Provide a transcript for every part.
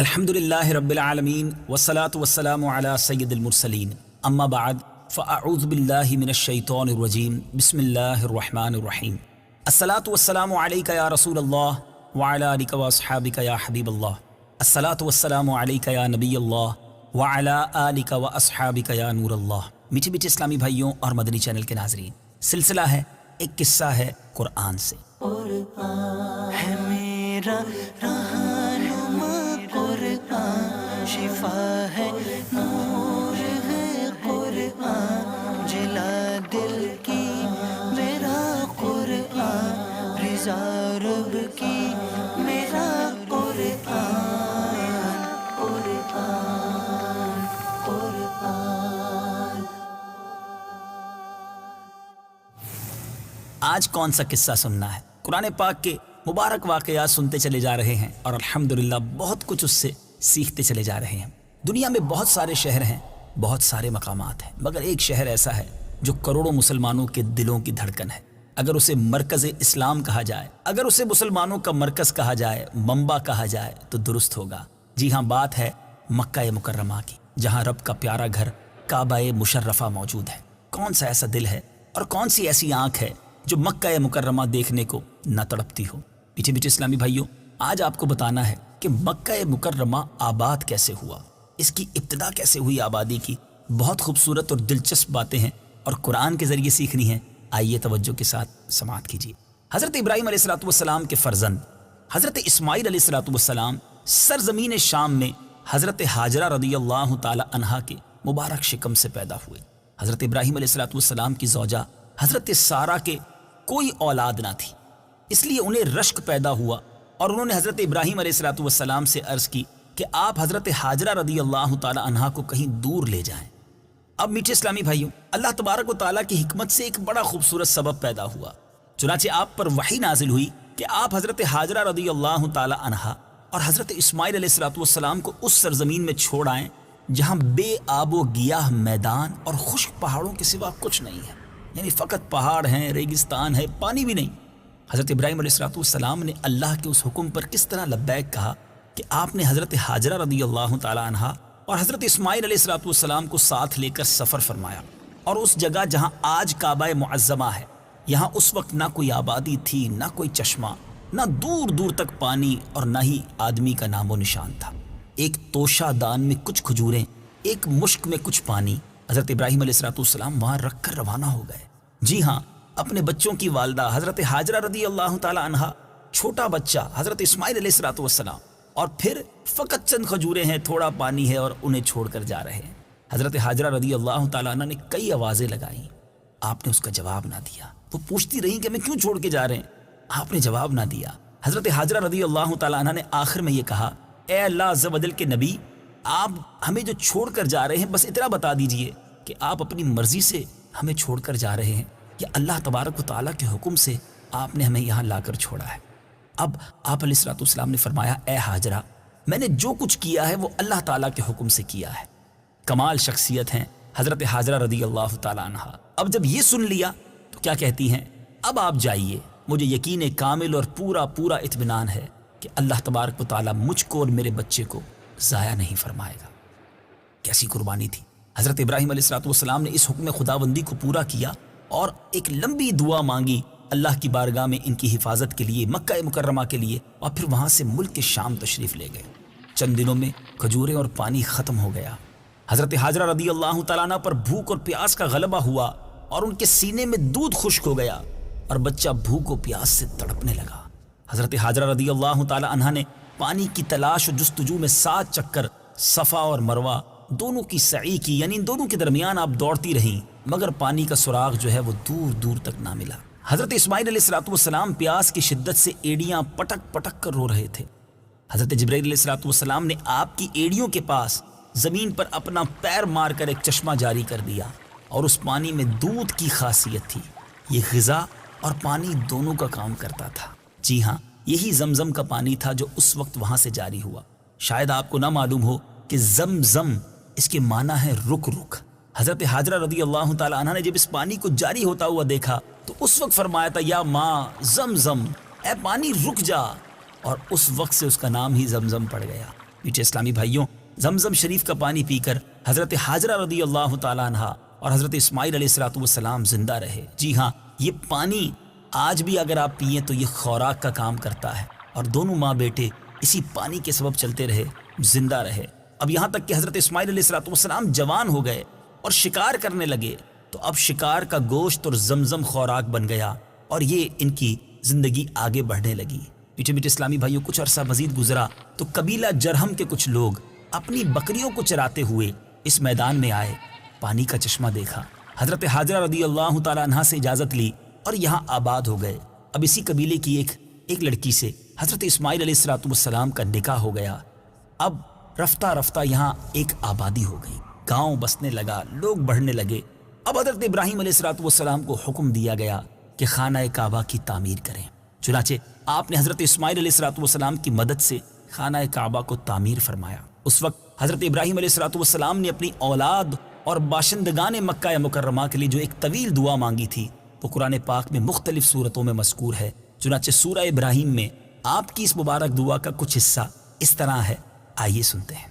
الحمدللہ رب العالمین والصلاة والسلام علی سید المرسلین اما بعد فاعوذ باللہ من الشیطان الرجیم بسم اللہ الرحمن الرحیم الصلاة والسلام علیک یا رسول اللہ وعلی آلک واصحابک یا حبیب اللہ الصلاة والسلام علیک یا نبی اللہ وعلی آلک واصحابک یا نور اللہ۔ میٹھے میٹھے اسلامی بھائیوں اور مدنی چینل کے ناظرین، سلسلہ ہے ایک قصہ ہے قرآن سے۔ قرآن ہے میرا رہنما، قرآن شفا ہے، نور ہے قرآن، جلا دل کی میرا قرآن، رضا رب کی میرا قرآن، قرآن قرآن۔ آج کون سا قصہ سننا ہے؟ قرآن پاک کے مبارک واقعات سنتے چلے جا رہے ہیں اور الحمدللہ بہت کچھ اس سے سیکھتے چلے جا رہے ہیں۔ دنیا میں بہت سارے شہر ہیں، بہت سارے مقامات ہیں، مگر ایک شہر ایسا ہے جو کروڑوں مسلمانوں کے دلوں کی دھڑکن ہے۔ اگر اسے مرکز اسلام کہا جائے، اگر اسے مسلمانوں کا مرکز کہا جائے، منبع کہا جائے تو درست ہوگا۔ جی ہاں، بات ہے مکہ مکرمہ کی، جہاں رب کا پیارا گھر کعبہ مشرفہ موجود ہے۔ کون سا ایسا دل ہے اور کون سی ایسی آنکھ ہے جو مکہ مکرمہ دیکھنے کو نہ تڑپتی ہو؟ میٹھے میٹھے اسلامی بھائیوں، آج آپ کو بتانا ہے کہ مکہ مکرمہ آباد کیسے ہوا، اس کی ابتدا کیسے ہوئی آبادی کی۔ بہت خوبصورت اور دلچسپ باتیں ہیں اور قرآن کے ذریعے سیکھنی ہیں۔ آئیے توجہ کے ساتھ سماعت کیجیے۔ حضرت ابراہیم علیہ السلام کے فرزند حضرت اسماعیل علیہ السلام سرزمین شام میں حضرت ہاجرہ رضی اللہ تعالی عنہا کے مبارک شکم سے پیدا ہوئے۔ حضرت ابراہیم علیہ السلام کی زوجہ حضرت سارہ کے کوئی اولاد نہ تھی، اس لیے انہیں رشک پیدا ہوا اور انہوں نے حضرت ابراہیم علیہ السلام سے عرض کی کہ آپ حضرت ہاجرہ رضی اللہ تعالی عنہا کو کہیں دور لے جائیں۔ اب میٹھے اسلامی بھائیوں، اللہ تبارک و تعالیٰ کی حکمت سے ایک بڑا خوبصورت سبب پیدا ہوا۔ چنانچہ آپ پر وحی نازل ہوئی کہ آپ حضرت ہاجرہ رضی اللہ تعالی عنہا اور حضرت اسماعیل علیہ السلام کو اس سرزمین میں چھوڑ آئیں جہاں بے آب و گیاہ میدان اور خشک پہاڑوں کے سوا کچھ نہیں ہے، یعنی فقط پہاڑ ہیں، ریگستان ہے، پانی بھی نہیں۔ حضرت ابراہیم علیہ السلام نے اللہ کے اس حکم پر کس طرح لبیک کہا کہ آپ نے حضرت ہاجرہ رضی اللہ تعالی عنہا اور حضرت اسماعیل علیہ السلام کو ساتھ لے کر سفر فرمایا، اور اس جگہ جہاں آج کعبہ معظمہ ہے، یہاں اس وقت نہ کوئی آبادی تھی، نہ کوئی چشمہ، نہ دور دور تک پانی، اور نہ ہی آدمی کا نام و نشان تھا۔ ایک توشہ دان میں کچھ کھجوریں، ایک مشک میں کچھ پانی، حضرت ابراہیم علیہ السلام وہاں رکھ کر روانہ ہو گئے۔ جی ہاں، اپنے بچوں کی والدہ حضرت ہاجرہ رضی اللہ تعالی عنہا، چھوٹا بچہ حضرت اسماعیل علیہ السلام، اور پھر فقط چند کھجوریں ہیں، تھوڑا پانی ہے اور انہیں چھوڑ کر جا رہے ہیں۔ حضرت ہاجرہ رضی اللہ تعالی عنہ نے کئی آوازیں لگائیں، آپ نے اس کا جواب نہ دیا۔ وہ پوچھتی رہیں کہ میں کیوں چھوڑ کے جا رہے ہیں، آپ نے جواب نہ دیا۔ حضرت ہاجرہ رضی اللہ تعالی عنہ نے آخر میں یہ کہا، اے اللہ عز و جل کے نبی، آپ ہمیں جو چھوڑ کر جا رہے ہیں بس اتنا بتا دیجئے کہ آپ اپنی مرضی سے ہمیں چھوڑ کر جا رہے ہیں یا اللہ تبارک و تعالیٰ کے حکم سے آپ نے ہمیں یہاں لا کر چھوڑا ہے۔ اب آپ علیہ السلام نے فرمایا، اے ہاجرہ، میں نے جو کچھ کیا ہے وہ اللہ تعالیٰ کے حکم سے کیا ہے۔ کمال شخصیت ہیں حضرت ہاجرہ رضی اللہ تعالیٰ عنہا۔ اب جب یہ سن لیا تو کیا کہتی ہیں، اب آپ جائیے، مجھے یقین کامل اور پورا اطمینان ہے کہ اللہ تبارک و تعالیٰ مجھ کو اور میرے بچے کو ضائع نہیں فرمائے گا۔ کیسی قربانی تھی! حضرت ابراہیم علیہ السلام نے اس حکم خداوندی کو پورا کیا اور ایک لمبی دعا مانگی اللہ کی بارگاہ میں ان کی حفاظت کے لیے، مکہ مکرمہ کے لیے، اور پھر وہاں سے ملک کے شام تشریف لے گئے۔ چند دنوں میں کھجوریں اور پانی ختم ہو گیا۔ حضرت ہاجرہ رضی اللہ تعالیٰ عنہ پر بھوک اور پیاس کا غلبہ ہوا اور ان کے سینے میں دودھ خشک ہو گیا اور بچہ بھوک و پیاس سے تڑپنے لگا۔ حضرت ہاجرہ رضی اللہ تعالیٰ عنہ نے پانی کی تلاش و جستجو میں 7 چکر صفا اور مروہ دونوں کی سعی کی، یعنی ان دونوں کے درمیان آپ دوڑتی رہیں، مگر پانی کا سراغ جو ہے وہ دور دور تک نہ ملا۔ حضرت اسماعیل علیہ السلام پیاس کی شدت سے ایڑیاں پٹک پٹک کر رو رہے تھے۔ حضرت جبرائیل علیہ السلام نے آپ کی ایڑیوں کے پاس زمین پر اپنا پیر مار کر ایک چشمہ جاری کر دیا، اور اس پانی میں دودھ کی خاصیت تھی۔ یہ غذا اور پانی دونوں کا کام کرتا تھا۔ جی ہاں، یہی زمزم کا پانی تھا جو اس وقت وہاں سے جاری ہوا۔ شاید آپ کو نہ معلوم ہو کہ زمزم اس کے معنی ہے رک رک۔ حضرت ہاجرہ رضی اللہ تعالی عنہ نے جب اس پانی کو جاری ہوتا ہوا دیکھا تو اس وقت فرمایا تھا، یا ماں زمزم، اے پانی رک جا، اور اس وقت سے اس کا نام ہی زمزم پڑ گیا۔ میٹھے اسلامی بھائیوں، زمزم شریف کا پانی پی کر حضرت حاجرہ رضی اللہ تعالیٰ عنہا اور حضرت اسماعیل علیہ السلام زندہ رہے۔ جی ہاں، یہ پانی آج بھی اگر آپ پئیں تو یہ خوراک کا کام کرتا ہے، اور دونوں ماں بیٹے اسی پانی کے سبب چلتے رہے، زندہ رہے۔ اب یہاں تک کہ حضرت اسماعیل علیہ السلام جوان ہو گئے اور شکار کرنے لگے، تو اب شکار کا گوشت اور زمزم خوراک بن گیا، اور یہ ان کی زندگی آگے بڑھنے لگی۔ میٹھے میٹھے اسلامی بھائیوں، کچھ عرصہ مزید گزرا تو قبیلہ جرہم کے کچھ لوگ اپنی بکریوں کو چراتے ہوئے اس میدان میں آئے، پانی کا چشمہ دیکھا، حضرت حاجرہ رضی اللہ تعالیٰ عنہا سے اجازت لی اور یہاں آباد ہو گئے۔ اب اسی قبیلے کی ایک لڑکی سے حضرت اسماعیل علیہ السلام کا نکاح ہو گیا۔ اب رفتہ رفتہ یہاں ایک آبادی ہو گئی، گاؤں بسنے لگا، لوگ بڑھنے لگے۔ اب حضرت ابراہیم علیہ السلام کو حکم دیا گیا کہ خانہ کعبہ کی تعمیر کریں۔ چنانچہ آپ نے حضرت اسماعیل علیہ السلام کی مدد سے خانہ کعبہ کو تعمیر فرمایا۔ اس وقت حضرت ابراہیم علیہ السلام نے اپنی اولاد اور باشندگان مکہ مکرمہ کے لیے جو ایک طویل دعا مانگی تھی، وہ قرآن پاک میں مختلف صورتوں میں مذکور ہے۔ چنانچہ سورہ ابراہیم میں آپ کی اس مبارک دعا کا کچھ حصہ اس طرح ہے، آئیے سنتے ہیں۔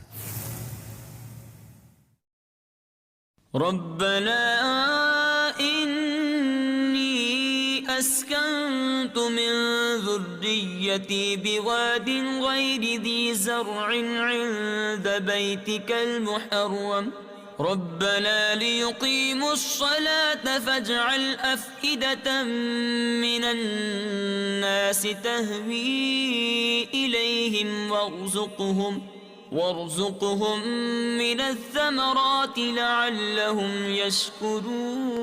ربنا انی اسکنت من ذریتی بواد غیر ذی زرع عند بیتک المحرم ربنا ليقيموا الصلاة فاجعل أفئدة من الناس تهوي إليهم وارزقهم من الثمرات لعلهم يشكرون۔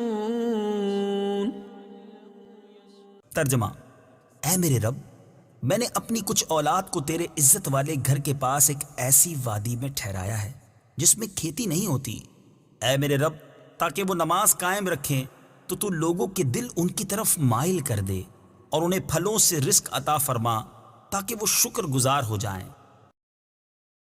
ترجمہ: اے میرے رب، میں نے اپنی کچھ اولاد کو تیرے عزت والے گھر کے پاس ایک ایسی وادی میں ٹھہرایا ہے جس میں کھیتی نہیں ہوتی۔ اے میرے رب، تاکہ وہ نماز قائم رکھیں تو تو لوگوں کے دل ان کی طرف مائل کر دے، اور انہیں پھلوں سے رزق عطا فرما تاکہ وہ شکر گزار ہو جائیں۔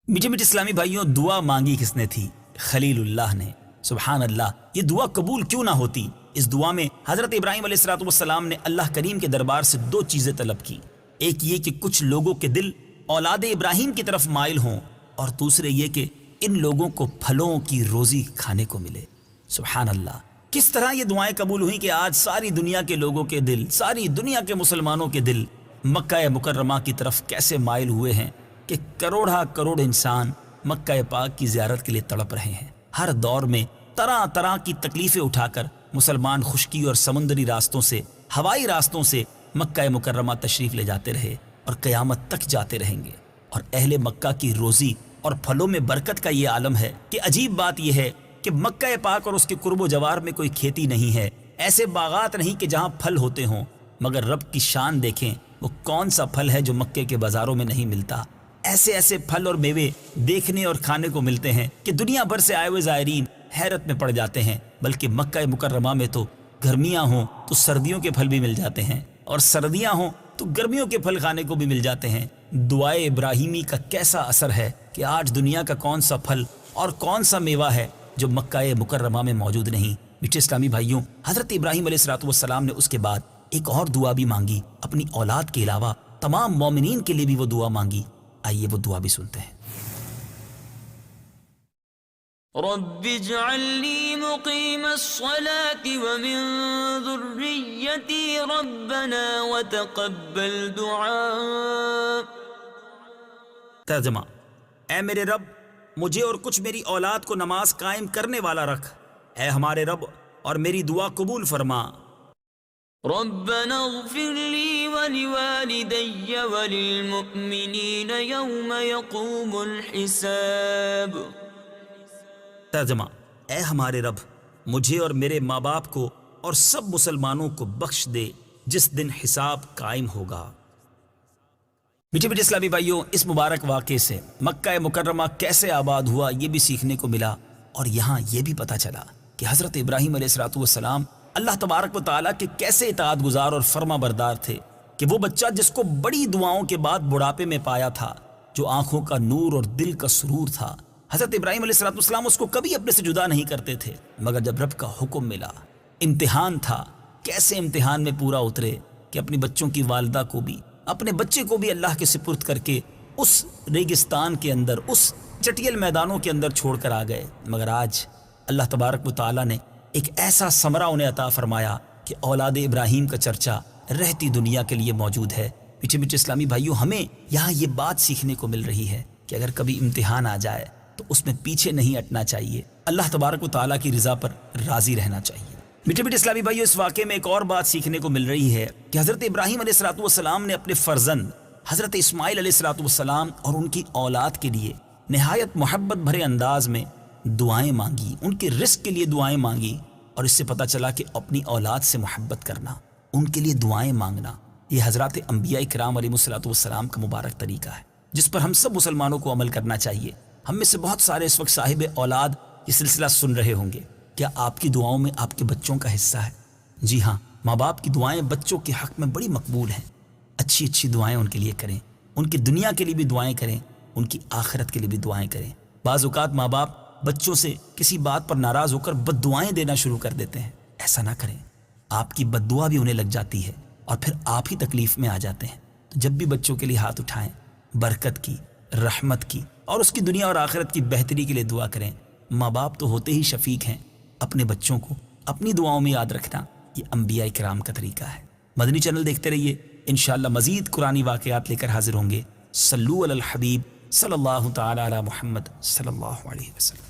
میٹھے میٹھے اسلامی بھائیوں، دعا مانگی کس نے تھی؟ خلیل اللہ نے۔ سبحان اللہ، یہ دعا قبول کیوں نہ ہوتی؟ اس دعا میں حضرت ابراہیم علیہ السلام نے اللہ کریم کے دربار سے دو چیزیں طلب کی، ایک یہ کہ کچھ لوگوں کے دل اولاد ابراہیم کی طرف مائل ہوں، اور دوسرے یہ کہ ان لوگوں کو پھلوں کی روزی کھانے کو ملے۔ سبحان اللہ، کس طرح یہ دعائیں قبول ہوئیں کہ آج ساری دنیا کے لوگوں کے دل، ساری دنیا کے مسلمانوں کے دل مکہ مکرمہ کی طرف کیسے مائل ہوئے ہیں کہ کروڑہ کروڑ انسان مکہ پاک کی زیارت کے لیے تڑپ رہے ہیں۔ ہر دور میں طرح طرح کی تکلیفیں اٹھا کر مسلمان خشکی اور سمندری راستوں سے، ہوائی راستوں سے مکہ مکرمہ تشریف لے جاتے رہے اور قیامت تک جاتے رہیں گے۔ اور اہل مکہ کی روزی اور پھلوں میں برکت کا یہ عالم ہے کہ عجیب بات یہ ہے کہ مکہ پاک اور اس کے قرب و جوار میں کوئی کھیتی نہیں ہے، ایسے باغات نہیں کہ جہاں پھل ہوتے ہوں، مگر رب کی شان دیکھیں، وہ کون سا پھل ہے جو مکے کے بازاروں میں نہیں ملتا۔ ایسے ایسے پھل اور میوے دیکھنے اور کھانے کو ملتے ہیں کہ دنیا بھر سے آئے ہوئے زائرین حیرت میں پڑ جاتے ہیں۔ بلکہ مکہ مکرمہ میں تو گرمیاں ہوں تو سردیوں کے پھل بھی مل جاتے ہیں، اور سردیاں ہوں تو گرمیوں کے پھل کھانے کو بھی مل جاتے ہیں۔ دعائے ابراہیمی کا کیسا اثر ہے کہ آج دنیا کا کون سا پھل اور کون سا میوہ ہے جو مکہ مکرمہ میں موجود نہیں۔ میٹھے اسلامی بھائیوں، حضرت ابراہیم علیہ السلام نے اس کے بعد ایک اور دعا بھی مانگی، اپنی اولاد کے علاوہ تمام مومنین کے لیے بھی وہ دعا مانگی۔ آئیے وہ دعا بھی سنتے ہیں۔ رب اجعلنی مقیم الصلاة ومن ذریتی ربنا وتقبل دعاء۔ ترجمہ: اے میرے رب، مجھے اور کچھ میری اولاد کو نماز قائم کرنے والا رکھ، اے ہمارے رب، اور میری دعا قبول فرما۔ ربنا اغفر لی ولوالدی وللمؤمنین یوم یقوم الحساب۔ ترجمہ: اے ہمارے رب، مجھے اور میرے ماں باپ کو اور سب مسلمانوں کو بخش دے جس دن حساب قائم ہوگا۔ میٹھے میٹھے اسلامی بھائیوں، اس مبارک واقعے سے مکہ مکرمہ کیسے آباد ہوا یہ بھی سیکھنے کو ملا، اور یہاں یہ بھی پتہ چلا کہ حضرت ابراہیم علیہ السلام اللہ تبارک و تعالیٰ کے کیسے اطاعت گزار اور فرما بردار تھے کہ وہ بچہ جس کو بڑی دعاؤں کے بعد بڑھاپے میں پایا تھا، جو آنکھوں کا نور اور دل کا سرور تھا، حضرت ابراہیم علیہ السلام اس کو کبھی اپنے سے جدا نہیں کرتے تھے، مگر جب رب کا حکم ملا، امتحان تھا، کیسے امتحان میں پورا اترے کہ اپنی بچوں کی والدہ کو بھی، اپنے بچے کو بھی اللہ کے سپرد کر کے اس ریگستان کے اندر، اس چٹیل میدانوں کے اندر چھوڑ کر آ گئے، مگر آج اللہ تبارک و تعالیٰ نے ایک ایسا ثمرہ انہیں عطا فرمایا کہ اولاد ابراہیم کا چرچا رہتی دنیا کے لیے موجود ہے۔ میٹھے میٹھے اسلامی بھائیوں، ہمیں یہاں یہ بات سیکھنے کو مل رہی ہے کہ اگر کبھی امتحان آ جائے تو اس میں پیچھے نہیں ہٹنا چاہیے، اللہ تبارک و تعالیٰ کی رضا پر راضی رہنا چاہیے۔ میٹھے میٹھے اسلامی بھائیوں، اس واقعے میں ایک اور بات سیکھنے کو مل رہی ہے کہ حضرت ابراہیم علیہ السلام نے اپنے فرزند حضرت اسماعیل علیہ السلام اور ان کی اولاد کے لیے نہایت محبت بھرے انداز میں دعائیں مانگی، ان کے رزق کے لیے دعائیں مانگی، اور اس سے پتہ چلا کہ اپنی اولاد سے محبت کرنا، ان کے لیے دعائیں مانگنا، یہ حضرات انبیاء کرام علیہ السلام کا مبارک طریقہ ہے جس پر ہم سب مسلمانوں کو عمل کرنا چاہیے۔ ہم میں سے بہت سارے اس وقت صاحب اولاد یہ سلسلہ سن رہے ہوں گے، کیا آپ کی دعاؤں میں آپ کے بچوں کا حصہ ہے؟ جی ہاں، ماں باپ کی دعائیں بچوں کے حق میں بڑی مقبول ہیں۔ اچھی اچھی دعائیں ان کے لیے کریں، ان کی دنیا کے لیے بھی دعائیں کریں، ان کی آخرت کے لیے بھی دعائیں کریں۔ بعض اوقات ماں باپ بچوں سے کسی بات پر ناراض ہو کر بد دعائیں دینا شروع کر دیتے ہیں، ایسا نہ کریں، آپ کی بد دعا بھی انہیں لگ جاتی ہے اور پھر آپ ہی تکلیف میں آ جاتے ہیں۔ تو جب بھی بچوں کے لیے ہاتھ اٹھائیں، برکت کی، رحمت کی اور اس کی دنیا اور آخرت کی بہتری کے لیے دعا کریں۔ ماں باپ تو ہوتے ہی شفیق ہیں، اپنے بچوں کو اپنی دعاؤں میں یاد رکھنا یہ انبیاء کرام کا طریقہ ہے۔ مدنی چینل دیکھتے رہیے، انشاءاللہ مزید قرآنی واقعات لے کر حاضر ہوں گے۔ صلو علی الحبیب صلی اللہ تعالی علی محمد صلی اللہ علیہ وسلم۔